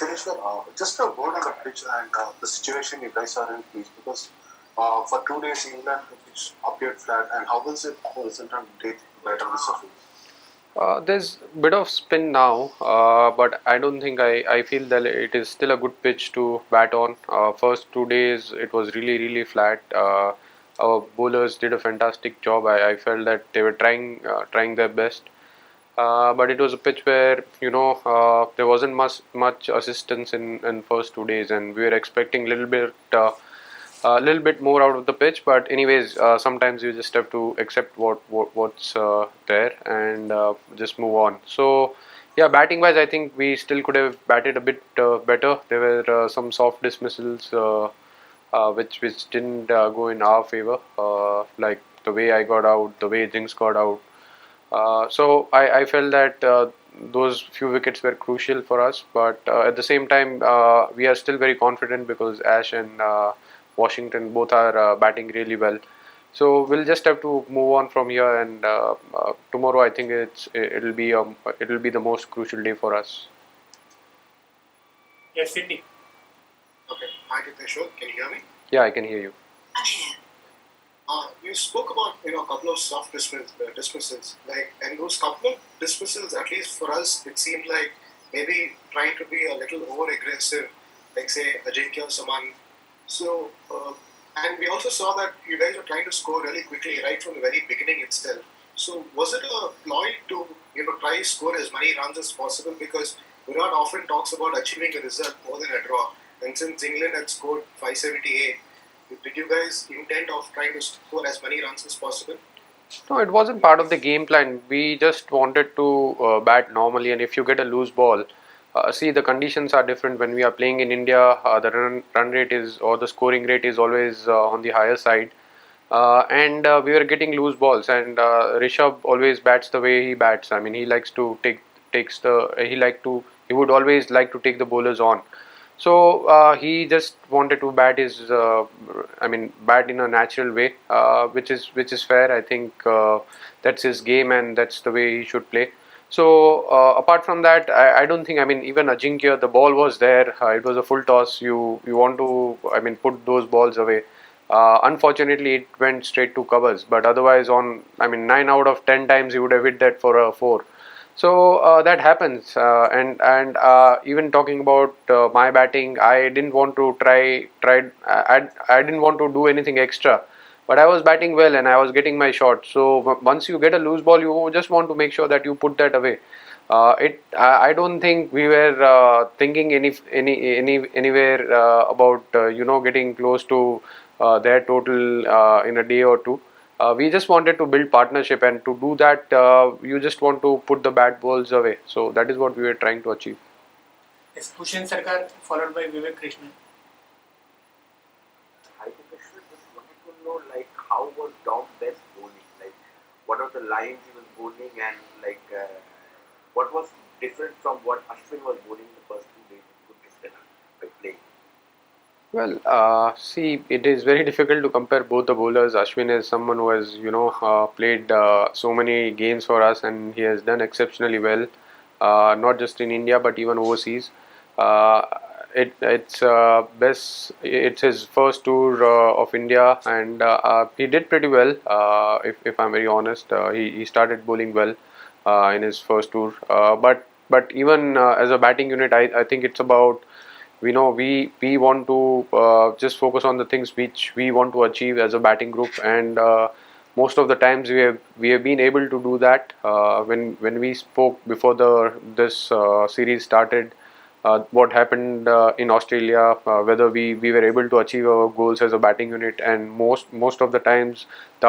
Cheteshwar, just a word on the pitch and the situation you guys are in, please, because for 2 days England the pitch appeared flat, and how was it result on day right on the surface? There's a bit of spin now, but I don't think I feel that it is still a good pitch to bat on. First 2 days it was really flat. Our bowlers did a fantastic job. I felt that they were trying their best. But it was a pitch where there wasn't much assistance in first 2 days, and we were expecting a little bit more out of the pitch. But anyways, sometimes you just have to accept what's there and just move on. So yeah, batting wise, I think we still could have batted a bit better. There were some soft dismissals which didn't go in our favor, like the way I got out, the way Jinx got out. So I felt that those few wickets were crucial for us, but at the same time we are still very confident because Ash and Washington both are batting really well. So we'll just have to move on from here, and tomorrow I think it'll be the most crucial day for us. Yes, Cindy. Okay, hi Cheteshwar, can you hear me? Yeah, I can hear you. You spoke about a couple of soft dismissals, like, and those couple of dismissals, at least for us, it seemed like maybe trying to be a little over aggressive, like say Ajinkya or Saman. So, and we also saw that you guys were trying to score really quickly right from the very beginning itself. So, was it a ploy to try to score as many runs as possible? Because Virat often talks about achieving a result more than a draw, and since England had scored 578. Did you guys intend of trying to score as many runs as possible? No, it wasn't part of the game plan. We just wanted to bat normally, and if you get a loose ball, see, the conditions are different when we are playing in India. The run rate is, or the scoring rate is always on the higher side, and we were getting loose balls. And Rishabh always bats the way he bats. I mean, he likes to he would always like to take the bowlers on. So he just wanted to bat in a natural way, which is fair. I think that's his game and that's the way he should play. So apart from that, I don't think. I mean, even Ajinkya, the ball was there. It was a full toss. You want to, put those balls away. Unfortunately, it went straight to covers. But otherwise, 9 out of 10 times he would have hit that for a four. So that happens, and even talking about my batting, I didn't want to I didn't want to do anything extra, but I was batting well and I was getting my shot. So once you get a loose ball, you just want to make sure that you put that away. I don't think we were thinking anywhere about getting close to their total in a day or two. We just wanted to build partnership, and to do that, you just want to put the bad balls away. So that is what we were trying to achieve. Yes, Bhushan Sarkar, followed by Vivek Krishnan. I just wanted to know, like, how was Bess bowling? Like, what are the lines he was bowling, and what was different from what Ashwin was bowling in the first 2 days of Dismissal by playing? Well, see, it is very difficult to compare both the bowlers. Ashwin is someone who has, played so many games for us, and he has done exceptionally well, not just in India but even overseas. Uh, it's Bess. It's his first tour of India, and he did pretty well. If I'm very honest, he started bowling well in his first tour. But even as a batting unit, I think it's about we want to just focus on the things which we want to achieve as a batting group, and most of the times we have been able to do that. When we spoke before this series started, what happened in Australia, whether we were able to achieve our goals as a batting unit, and most of the times the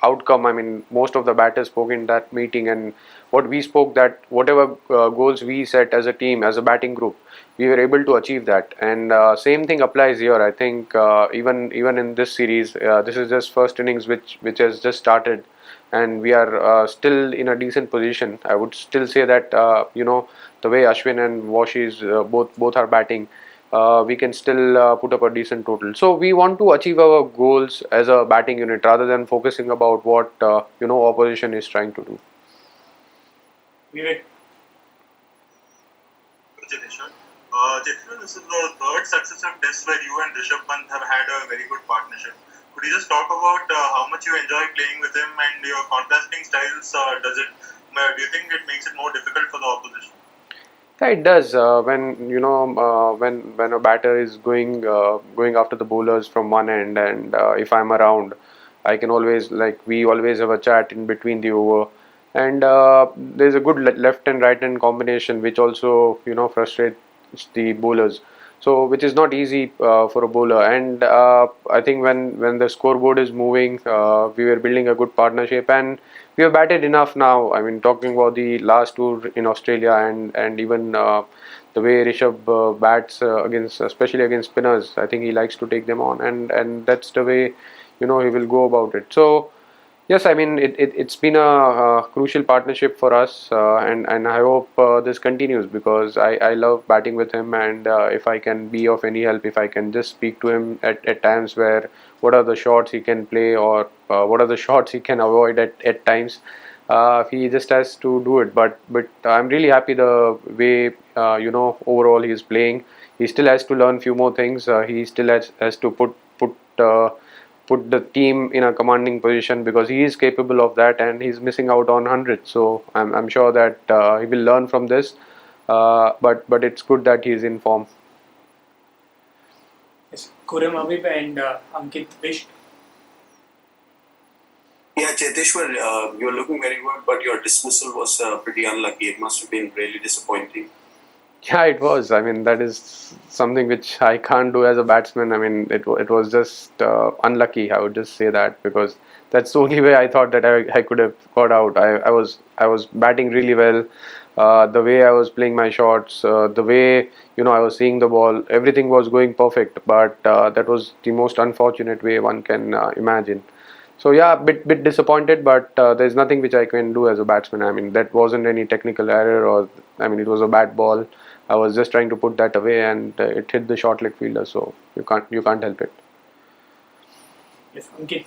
outcome, most of the batters spoke in that meeting, and what we spoke, that whatever goals we set as a team, as a batting group, we were able to achieve that. And same thing applies here. I think even in this series, this is just first innings which has just started, and we are still in a decent position. I would still say that the way Ashwin and Washies both are batting, we can still put up a decent total. So we want to achieve our goals as a batting unit rather than focusing about what opposition is trying to do. Vivek. Cheteshwar. Cheteshwar, this is the third successive test where you and Rishabh Pant have had a very good partnership. Could you just talk about how much you enjoy playing with him and your contrasting styles? Do you think it makes it more difficult for the opposition? Yeah, it does. When when a batter is going after the bowlers from one end, and if I'm around, I can always, like, we always have a chat in between the over, and there's a good left and right hand combination, which also frustrates the bowlers. So which is not easy for a bowler, and I think when the scoreboard is moving, we were building a good partnership, and we have batted enough now. I mean, talking about the last tour in Australia, and even the way Rishabh bats against, especially against spinners, I think he likes to take them on, and that's the way he will go about it. So yes, I mean it's been a crucial partnership for us, and I hope this continues, because I love batting with him, and if I can be of any help, if I can just speak to him at times where what are the shots he can play, or what are the shots he can avoid at times. He just has to do it, but I'm really happy the way overall he's playing. He still has to learn few more things. He still has to put the team in a commanding position, because he is capable of that, and he's missing out on hundreds. So I'm sure that he will learn from this. But it's good that he's in form. Yes, Khurram Habib and Ankit Vish. Yeah, Cheteshwar, you're looking very good, but your dismissal was pretty unlucky. It must have been really disappointing. Yeah, it was. I mean, that is something which I can't do as a batsman. I mean, it was just unlucky. I would just say that, because that's the only way I thought that I could have got out. I was batting really well. The way I was playing my shots, the way I was seeing the ball, everything was going perfect. But that was the most unfortunate way one can imagine. So yeah, bit disappointed, but there's nothing which I can do as a batsman. I mean, that wasn't any technical error, or I mean, it was a bad ball. I was just trying to put that away, and it hit the short leg fielder. So you can't help it. Yes, Ankit.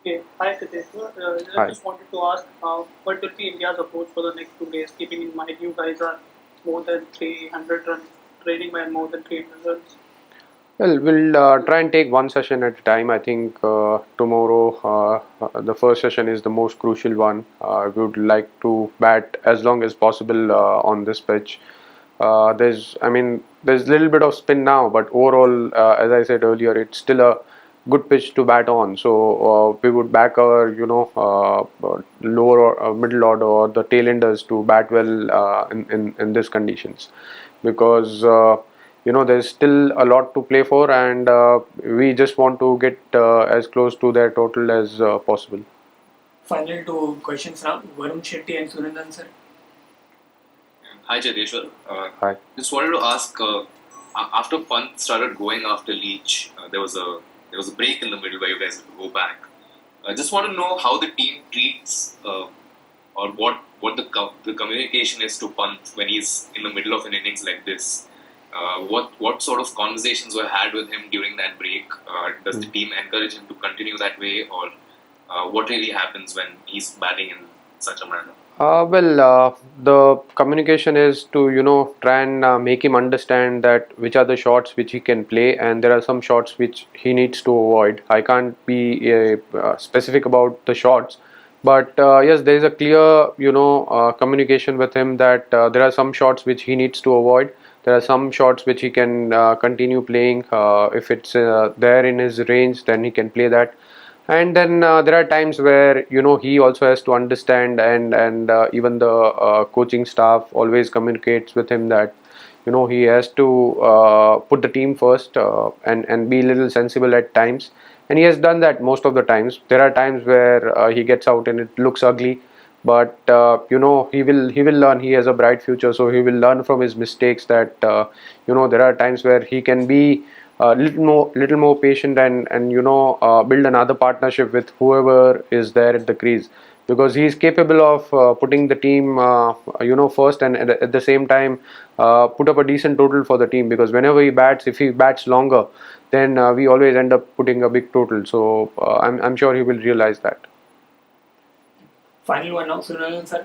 Okay. Hi, Cheteshwar. Hi. I just wanted to ask, what will be India's approach for the next 2 days, keeping in mind you guys are more than 300 runs, trailing by more than 300 runs? Well, we'll try and take one session at a time. I think tomorrow, the first session is the most crucial one. We would like to bat as long as possible on this pitch. There's a little bit of spin now, but overall, as I said earlier, it's still a good pitch to bat on. So we would back our, lower or middle order, or the tailenders, to bat well in these conditions, because there's still a lot to play for, and we just want to get as close to their total as possible. Final two questions now. Varun Shetty and Sunandan sir. Hi Cheteshwar. Hi. Just wanted to ask, after Pant started going after Leach, there was a break in the middle where you guys had to go back. I just want to know how the team treats or what the communication is to Pant when he's in the middle of an innings like this. What sort of conversations were had with him during that break? Does the team encourage him to continue that way, or what really happens when he's batting in such a manner? The communication is to try and make him understand that which are the shots which he can play, and there are some shots which he needs to avoid. I can't be specific about the shots, but yes, there is a clear communication with him that there are some shots which he needs to avoid. There are some shots which he can continue playing. If it's there in his range, then he can play that. And then there are times where he also has to understand, and even the coaching staff always communicates with him that he has to put the team first, and be a little sensible at times. And he has done that most of the times. There are times where he gets out and it looks ugly, but he will learn. He has a bright future, so he will learn from his mistakes. That there are times where he can be little more patient, and build another partnership with whoever is there at the crease, because he is capable of putting the team first, and at the same time put up a decent total for the team, because whenever he bats, if he bats longer, then we always end up putting a big total. So I'm sure he will realize that. Final one now, Sunandan sir.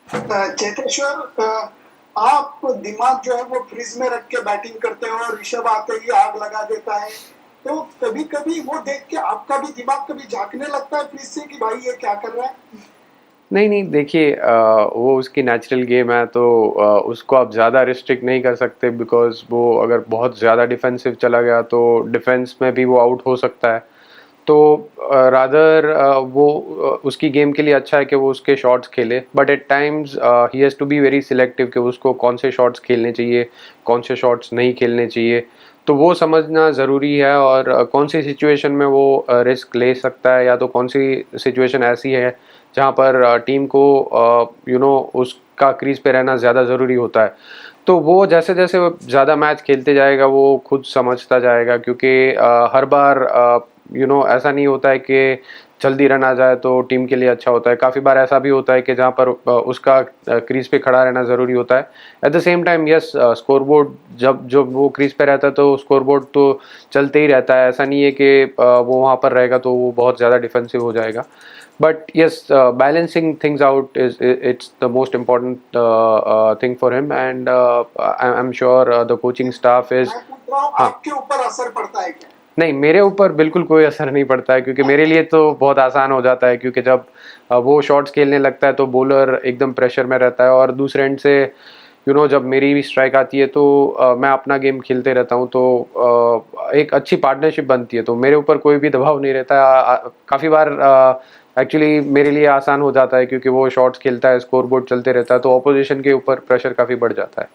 Cheteshwar, are वो दिमाग जो है वो fridge में रख के batting करते हैं और ऋषभ आते ही आग लगा देता है। तो कभी कभी वो देख के आपका भी दिमाग कभी झांकने लगता है फ्रिज से कि भाई ये क्या कर रहा है? नहीं देखिए, वो उसकी नेचुरल गेम है, तो उसको आप ज़्यादा रिस्ट्रिक्ट नहीं कर सकते, बिकॉज वो अगर बहुत ज़्यादा डिफेंसिव चला गया तो डिफेंस में भी वो आउट हो सकता है। तो रादर वो उसकी गेम के लिए अच्छा है कि वो उसके शॉट्स खेले, but at times he has to be very selective कि उसको कौन से शॉट्स खेलने चाहिए, कौन से शॉट्स नहीं खेलने चाहिए। तो वो समझना ज़रूरी है, और कौन सी सिचुएशन में वो रिस्क ले सकता है, या तो कौन सी सिचुएशन ऐसी है जहाँ पर टीम को उसका क्रीज पे रहना ज़्यादा ज़रूरी होता है। तो वो जैसे जैसे वो ज़्यादा मैच खेलते जाएगा वो खुद समझता जाएगा, क्योंकि हर बार ऐसा नहीं होता है कि जल्दी रन आ जाए तो टीम के लिए अच्छा होता है। काफ़ी बार ऐसा भी होता है कि जहाँ पर उसका क्रीज पे खड़ा रहना ज़रूरी होता है। At the same time yes, scoreboard जब वो क्रीज पे रहता है तो स्कोरबोर्ड तो चलते ही रहता है। ऐसा नहीं है कि वो वहाँ पर रहेगा तो वो बहुत ज़्यादा डिफेंसिव हो जाएगा। But yes, balancing things out it's the most important thing for him, and I'm sure the coaching staff is. मैं पूछ रहा हूँ हाँ, आपके ऊपर असर पड़ता है क्या? नहीं, मेरे ऊपर बिल्कुल कोई असर नहीं पड़ता है, क्योंकि मेरे लिए तो बहुत आसान हो जाता है, क्योंकि जब वो शॉट्स खेलने लगता है तो बॉलर एकदम प्रेशर में रहता है, और दूसरे एंड से जब मेरी भी स्ट्राइक आती है तो मैं अपना गेम खेलते रहता हूँ, तो एक अच्छी पार्टनरशिप बनती है, तो मेरे ऊपर कोई भी दबाव नहीं रहता है। काफ़ी बार एक्चुअली मेरे लिए आसान हो जाता है, क्योंकि वो शॉट्स खेलता है, स्कोरबोर्ड चलते रहता है, तो ऑपोजिशन के ऊपर प्रेशर काफ़ी बढ़ जाता है।